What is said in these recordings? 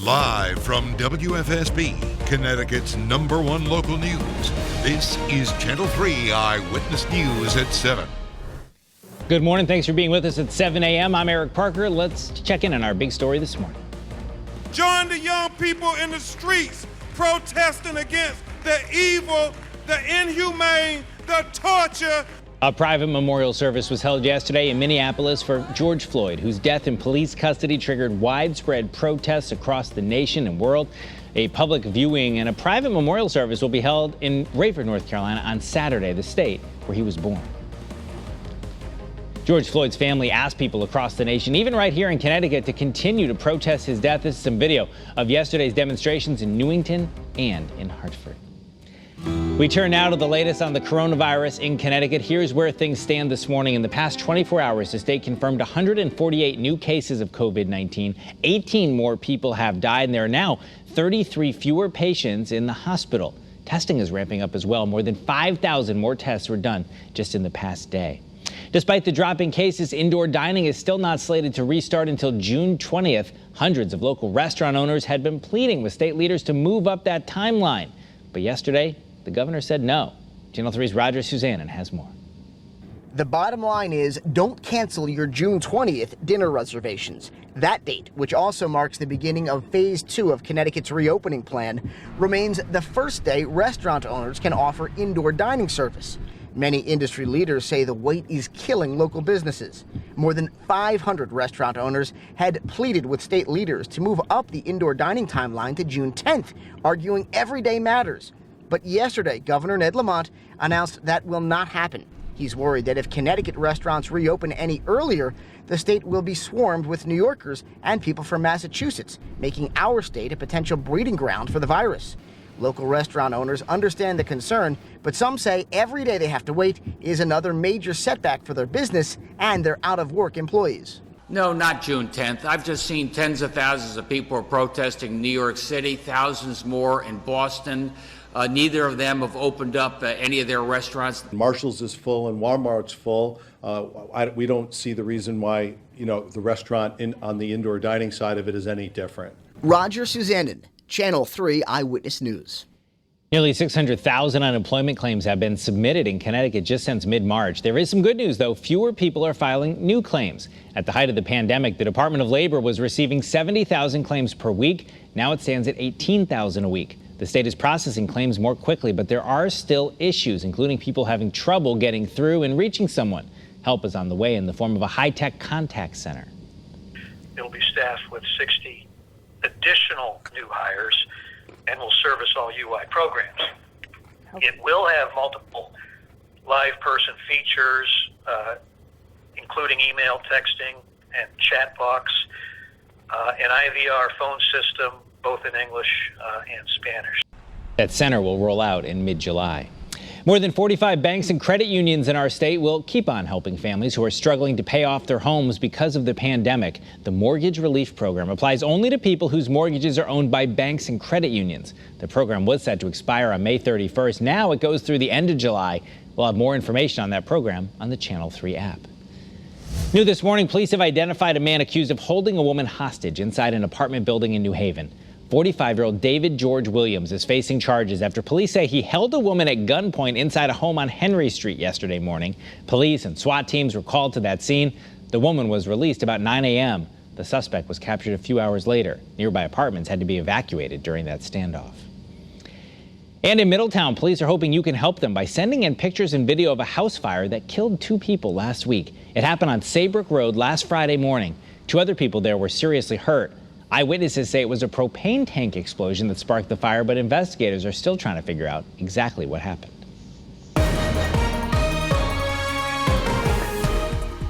Live from WFSB, Connecticut's #1 local news, this is Channel 3 Eyewitness News at 7. Good morning. Thanks for being with us at 7 a.m. I'm Eric Parker. Let's check in on our big story this morning. Join the young people in the streets protesting against the evil, the inhumane, the torture. A private memorial service was held yesterday in Minneapolis for George Floyd, whose death in police custody triggered widespread protests across the nation and world. A public viewing and a private memorial service will be held in Rayford, North Carolina on Saturday, the state where he was born. George Floyd's family asked people across the nation, even right here in Connecticut, to continue to protest his death. This is some video of yesterday's demonstrations in Newington and in Hartford. We turn now to the latest on the coronavirus in Connecticut. Here's where things stand this morning. In the past 24 hours, the state confirmed 148 new cases of COVID-19. 18 more people have died, and there are now 33 fewer patients in the hospital. Testing is ramping up as well. More than 5,000 more tests were done just in the past day. Despite the drop in cases, indoor dining is still not slated to restart until June 20th. Hundreds of local restaurant owners had been pleading with state leaders to move up that timeline. But yesterday, the governor said no. Channel 3's Roger Suzanne has more. The bottom line is, don't cancel your June 20th dinner reservations. That date, which also marks the beginning of phase 2 of Connecticut's reopening plan, remains the first day restaurant owners can offer indoor dining service. Many industry leaders say the wait is killing local businesses. More than 500 restaurant owners had pleaded with state leaders to move up the indoor dining timeline to June 10th, arguing every day matters. But yesterday, Governor Ned Lamont announced that will not happen. He's worried that if Connecticut restaurants reopen any earlier, the state will be swarmed with New Yorkers and people from Massachusetts, making our state a potential breeding ground for the virus. Local restaurant owners understand the concern, but some say every day they have to wait is another major setback for their business and their out-of-work employees. No, not June 10th. I've just seen tens of thousands of people are protesting in New York City, thousands more in Boston. Neither of them have opened up any of their restaurants. Marshall's is full and Walmart's full. We don't see the reason why, the restaurant on the indoor dining side of it is any different. Roger Suzanne, Channel 3 Eyewitness News. Nearly 600,000 unemployment claims have been submitted in Connecticut just since mid-March. There is some good news, though. Fewer people are filing new claims. At the height of the pandemic, the Department of Labor was receiving 70,000 claims per week. Now it stands at 18,000 a week. The state is processing claims more quickly, but there are still issues, including people having trouble getting through and reaching someone. Help is on the way in the form of a high-tech contact center. It'll be staffed with 60 additional new hires and will service all UI programs. It will have multiple live person features, including email, texting, and chat box, an IVR phone system, both in English and Spanish. That center will roll out in mid-July. More than 45 banks and credit unions in our state will keep on helping families who are struggling to pay off their homes because of the pandemic. The Mortgage Relief Program applies only to people whose mortgages are owned by banks and credit unions. The program was set to expire on May 31st. Now it goes through the end of July. We'll have more information on that program on the Channel 3 app. New this morning, police have identified a man accused of holding a woman hostage inside an apartment building in New Haven. 45-year-old David George Williams is facing charges after police say he held a woman at gunpoint inside a home on Henry Street yesterday morning. Police and SWAT teams were called to that scene. The woman was released about 9 a.m. The suspect was captured a few hours later. Nearby apartments had to be evacuated during that standoff. And in Middletown, police are hoping you can help them by sending in pictures and video of a house fire that killed 2 people last week. It happened on Saybrook Road last Friday morning. 2 other people there were seriously hurt. Eyewitnesses say it was a propane tank explosion that sparked the fire, but investigators are still trying to figure out exactly what happened.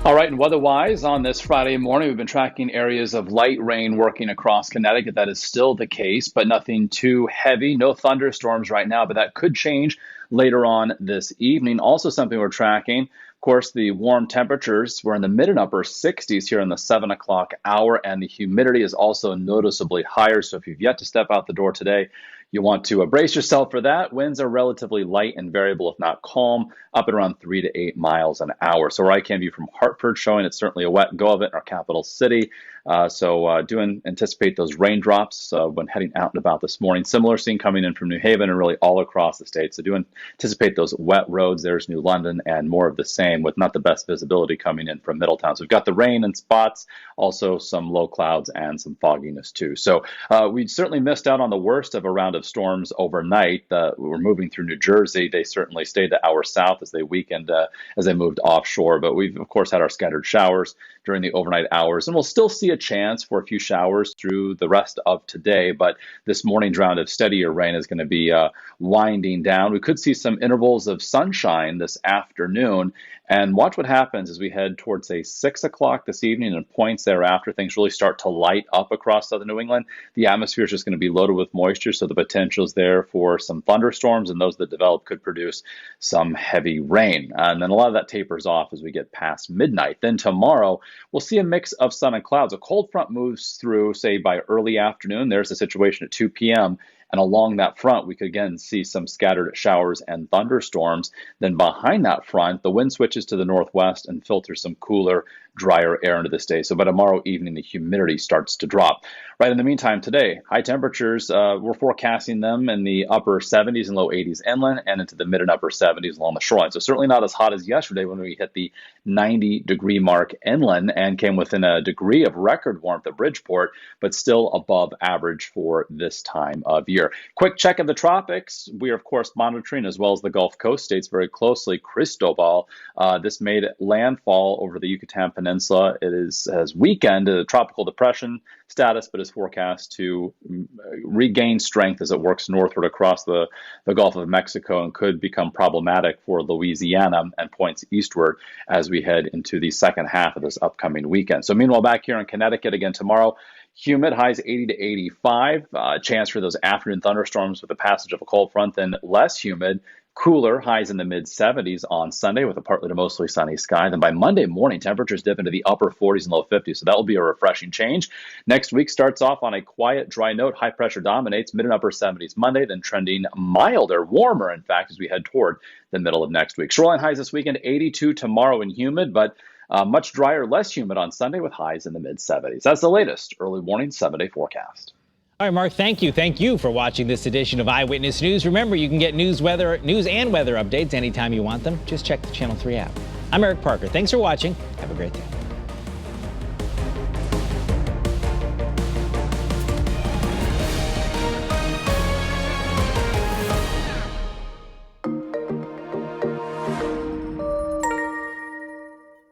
All right, and weather-wise, on this Friday morning, we've been tracking areas of light rain working across Connecticut. That is still the case, but nothing too heavy. No thunderstorms right now, but that could change later on this evening. Also something we're tracking, of course, the warm temperatures. We're in the mid and upper 60s here in the 7 o'clock hour, and the humidity is also noticeably higher. So if you've yet to step out the door today, you want to brace yourself for that. Winds are relatively light and variable, if not calm, up at around 3 to 8 miles an hour. So where I can view from Hartford, showing it's certainly a wet go of it in our capital city. So do anticipate those raindrops when heading out and about this morning. Similar scene coming in from New Haven and really all across the state. So do anticipate those wet roads. There's New London and more of the same, with not the best visibility coming in from Middletown. So we've got the rain in spots, also some low clouds and some fogginess too. So we certainly missed out on the worst of a round of storms overnight. We were moving through New Jersey. They certainly stayed the hour south as they weakened, as they moved offshore. But we've, of course, had our scattered showers during the overnight hours, and we'll still see a chance for a few showers through the rest of today. But this morning's round of steadier rain is going to be winding down. We could see some intervals of sunshine this afternoon. And watch what happens as we head towards, say, 6 o'clock this evening and points thereafter. Things really start to light up across southern New England. The atmosphere is just going to be loaded with moisture, so the potential is there for some thunderstorms, and those that develop could produce some heavy rain. And then a lot of that tapers off as we get past midnight. Then tomorrow, we'll see a mix of sun and clouds. A cold front moves through, say, by early afternoon. There's a situation at 2 p.m., and along that front, we could again see some scattered showers and thunderstorms. Then behind that front, the wind switches to the northwest and filters some cooler, drier air into this day. So by tomorrow evening, the humidity starts to drop. Right in the meantime, today, high temperatures, we're forecasting them in the upper 70s and low 80s inland and into the mid and upper 70s along the shoreline. So certainly not as hot as yesterday when we hit the 90-degree mark inland and came within a degree of record warmth at Bridgeport, but still above average for this time of year. Quick check of the tropics. We are, of course, monitoring, as well as the Gulf Coast states, very closely. Cristobal, this made landfall over the Yucatan Peninsula. It has weakened a tropical depression status, but is forecast to regain strength as it works northward across the Gulf of Mexico and could become problematic for Louisiana and points eastward as we head into the second half of this upcoming weekend. So meanwhile, back here in Connecticut again tomorrow, humid, highs 80 to 85. Chance for those afternoon thunderstorms with the passage of a cold front, then less humid. Cooler, highs in the mid-70s on Sunday with a partly to mostly sunny sky. Then by Monday morning, temperatures dip into the upper 40s and low 50s, so that will be a refreshing change. Next week starts off on a quiet, dry note. High pressure dominates, mid and upper 70s Monday, then trending milder, warmer, in fact, as we head toward the middle of next week. Shoreline highs this weekend, 82 tomorrow and humid, but much drier, less humid on Sunday with highs in the mid-70s. That's the latest early morning 7-day forecast. All right, Mark, thank you. Thank you for watching this edition of Eyewitness News. Remember, you can get news and weather updates anytime you want them. Just check the Channel 3 app. I'm Eric Parker. Thanks for watching. Have a great day.